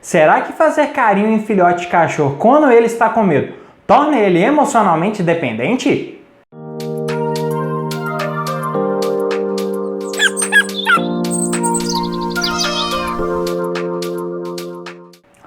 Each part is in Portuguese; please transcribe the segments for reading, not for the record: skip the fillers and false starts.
Será que fazer carinho em filhote de cachorro quando ele está com medo torna ele emocionalmente dependente?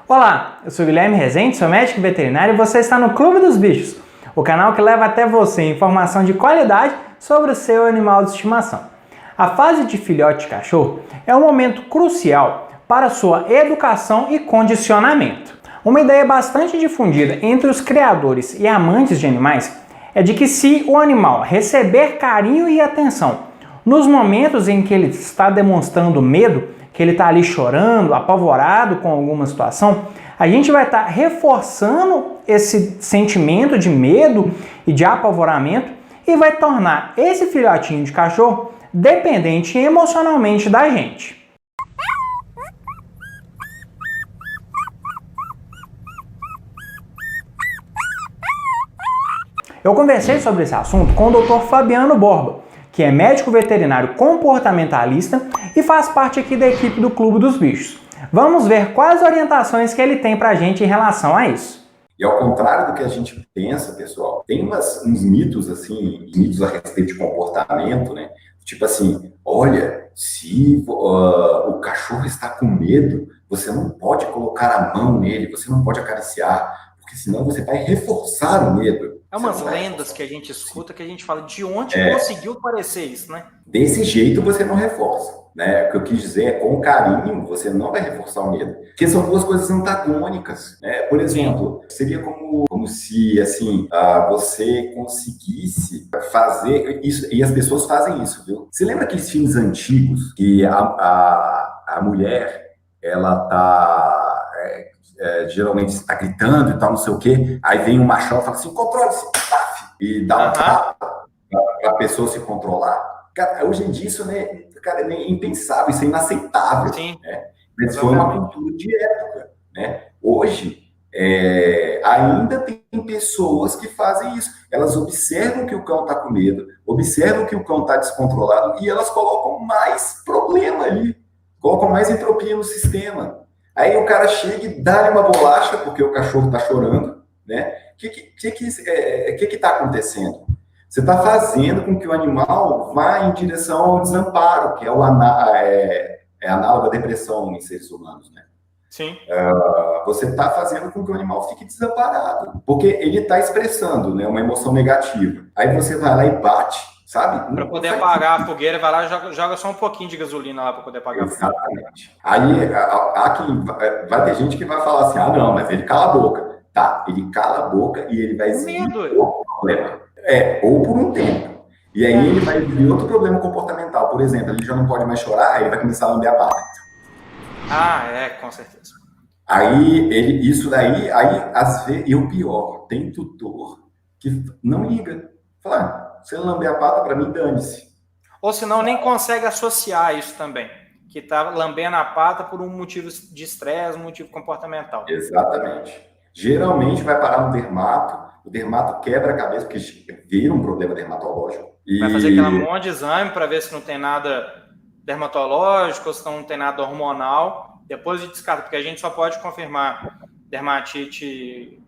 Olá, eu sou Guilherme Rezende, sou médico veterinário e você está no Clube dos Bichos, o canal que leva até você informação de qualidade sobre o seu animal de estimação. A fase de filhote de cachorro é um momento crucial para sua educação e condicionamento. Uma ideia bastante difundida entre os criadores e amantes de animais é de que se o animal receber carinho e atenção nos momentos em que ele está demonstrando medo, que ele está ali chorando, apavorado com alguma situação, a gente vai estar reforçando esse sentimento de medo e de apavoramento e vai tornar esse filhotinho de cachorro dependente emocionalmente da gente. Eu conversei sobre esse assunto com o Dr. Fabiano Borba, que é médico veterinário comportamentalista e faz parte aqui da equipe do Clube dos Bichos. Vamos ver quais orientações que ele tem pra gente em relação a isso. E ao contrário do que a gente pensa, pessoal, tem uns mitos, assim, mitos a respeito de comportamento, né? Tipo assim, olha, se o cachorro está com medo, você não pode colocar a mão nele, você não pode acariciar, porque senão você vai reforçar o medo. É umas lendas que a gente escuta, que a gente fala de onde conseguiu aparecer isso, né? Desse jeito você não reforça, né? O que eu quis dizer é, com carinho, você não vai reforçar o medo. Porque são duas coisas antagônicas, né? Por exemplo, seria como se, assim, você conseguisse fazer isso, e as pessoas fazem isso, viu? Você lembra aqueles filmes antigos que a mulher, ela tá... geralmente está gritando e tal, não sei o quê, aí vem um machão e fala assim, controle-se, e dá um tapa para a pessoa se controlar. Cara, hoje em dia isso, né, cara, é impensável, isso é inaceitável. Sim. Né? Mas foi uma cultura de época. Né? Hoje, ainda tem pessoas que fazem isso. Elas observam que o cão está com medo, observam que o cão está descontrolado e elas colocam mais problema ali, colocam mais entropia no sistema. Aí o cara chega e dá-lhe uma bolacha, porque o cachorro está chorando, né? O que está acontecendo? Você está fazendo com que o animal vá em direção ao desamparo, que é análogo à depressão em seres humanos, né? Sim. Você está fazendo com que o animal fique desamparado, porque ele está expressando, né, uma emoção negativa. Aí você vai lá e bate, sabe? Para poder apagar a fogueira, vai lá e joga só um pouquinho de gasolina lá para poder apagar a fogueira. Exatamente. Aí vai ter gente que vai falar assim, não, mas ele cala a boca. Tá, ele cala a boca e ele vai exibir outro problema. Ou por um tempo. E aí ele vai exibir outro problema comportamental. Por exemplo, ele já não pode mais chorar, aí ele vai começar a lamber a pata. Com certeza. Aí, isso daí, às vezes, e o pior, tem tutor que não liga. Fala, se ele lamber a pata, para mim, dane-se. Ou senão nem consegue associar isso também, que está lambendo a pata por um motivo de estresse, um motivo comportamental. Exatamente. Geralmente vai parar no dermato, o dermato quebra a cabeça, porque vira um problema dermatológico. Vai fazer aquela monte de exame para ver se não tem nada dermatológico, ou se não tem nada hormonal, depois de descarta, porque a gente só pode confirmar dermatite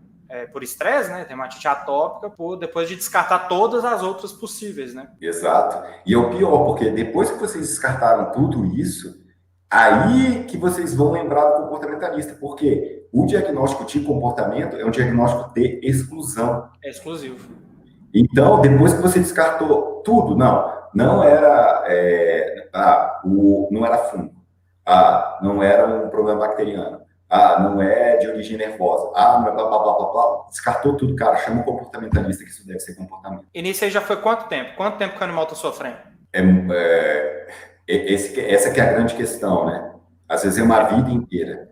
por estresse, né? Dermatite atópica, depois de descartar todas as outras possíveis, né? Exato. E é o pior, porque depois que vocês descartaram tudo isso, aí que vocês vão lembrar do comportamentalista, porque o diagnóstico de comportamento é um diagnóstico de exclusão. É exclusivo. Então, depois que você descartou tudo, não era não era fungo, não era um problema bacteriano, não é de origem nervosa, não é blá, blá, blá, blá, blá. Descartou tudo, cara, chama o comportamentalista que isso deve ser comportamento. E nisso aí já foi quanto tempo? Quanto tempo que o animal está sofrendo? Essa que é a grande questão, né? Às vezes é uma vida inteira.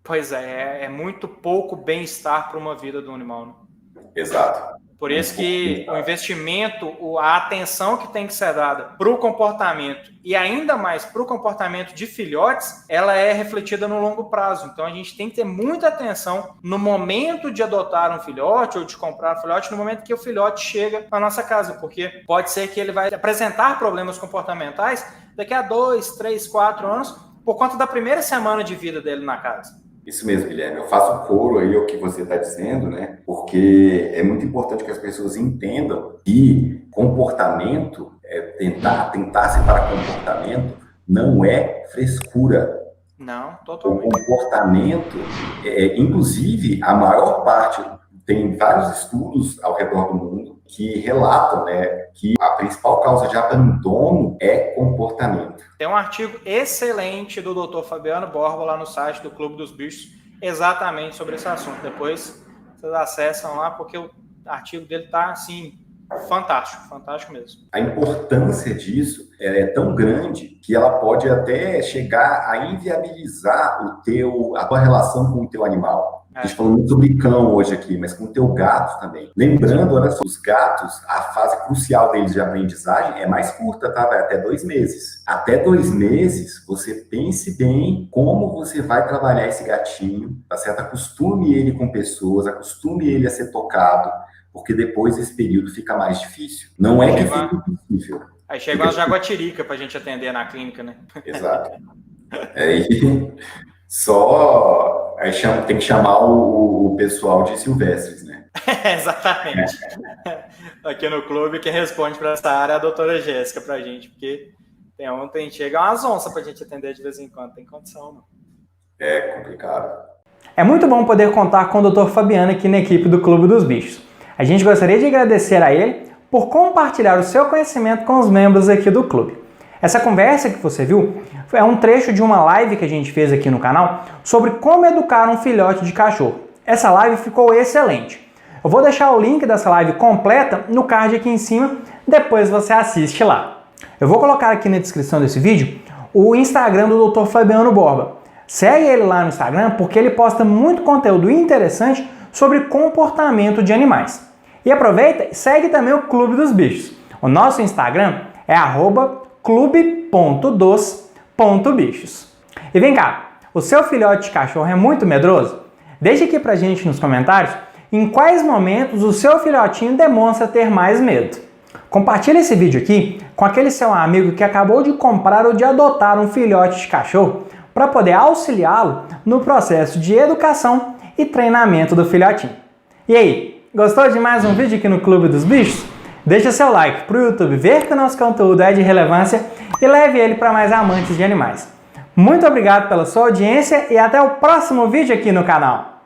Pois é muito pouco bem-estar para uma vida do animal, né? Exato. Por isso que o investimento, a atenção que tem que ser dada para o comportamento e ainda mais para o comportamento de filhotes, ela é refletida no longo prazo. Então a gente tem que ter muita atenção no momento de adotar um filhote ou de comprar um filhote, no momento que o filhote chega na nossa casa, porque pode ser que ele vai apresentar problemas comportamentais daqui a 2, 3, 4 anos por conta da primeira semana de vida dele na casa. Isso mesmo, Guilherme. Eu faço coro aí ao que você está dizendo, né? Porque é muito importante que as pessoas entendam que comportamento, tentar separar comportamento, não é frescura. Não, O totalmente. comportamento, inclusive, a maior parte, tem vários estudos ao redor do mundo que relatam, né, que a principal causa de abandono é comportamento. Tem um artigo excelente do Dr. Fabiano Borba lá no site do Clube dos Bichos, exatamente sobre esse assunto. Depois vocês acessam lá, porque o artigo dele está, assim, fantástico, fantástico mesmo. A importância disso é tão grande que ela pode até chegar a inviabilizar a tua relação com o teu animal. A gente falou muito sobre cão hoje aqui, mas com o teu gato também. Lembrando, olha só, os gatos, a fase crucial deles de aprendizagem é mais curta, tá? Vai até 2 meses. Até 2 meses, você pense bem como você vai trabalhar esse gatinho, tá certo? Acostume ele com pessoas, acostume ele a ser tocado, porque depois esse período fica mais difícil. Não é que fica impossível. Aí chega uma jaguatirica pra gente atender na clínica, né? Exato. Aí tem que chamar o pessoal de silvestres, né? Exatamente. Aqui no clube, quem responde para essa área é a doutora Jéssica pra gente, porque ontem chega umas onças pra gente atender de vez em quando, tem condição, não. É complicado. É muito bom poder contar com o Dr. Fabiano aqui na equipe do Clube dos Bichos. A gente gostaria de agradecer a ele por compartilhar o seu conhecimento com os membros aqui do clube. Essa conversa que você viu é um trecho de uma live que a gente fez aqui no canal sobre como educar um filhote de cachorro. Essa live ficou excelente. Eu vou deixar o link dessa live completa no card aqui em cima, depois você assiste lá. Eu vou colocar aqui na descrição desse vídeo o Instagram do Dr. Fabiano Borba. Segue ele lá no Instagram porque ele posta muito conteúdo interessante sobre comportamento de animais. E aproveita e segue também o Clube dos Bichos. O nosso Instagram é @clube.dos.bichos. E vem cá, o seu filhote de cachorro é muito medroso? Deixe aqui pra gente nos comentários em quais momentos o seu filhotinho demonstra ter mais medo. Compartilhe esse vídeo aqui com aquele seu amigo que acabou de comprar ou de adotar um filhote de cachorro para poder auxiliá-lo no processo de educação e treinamento do filhotinho. E aí, gostou de mais um vídeo aqui no Clube dos Bichos? Deixa seu like para o YouTube ver que o nosso conteúdo é de relevância e leve ele para mais amantes de animais. Muito obrigado pela sua audiência e até o próximo vídeo aqui no canal.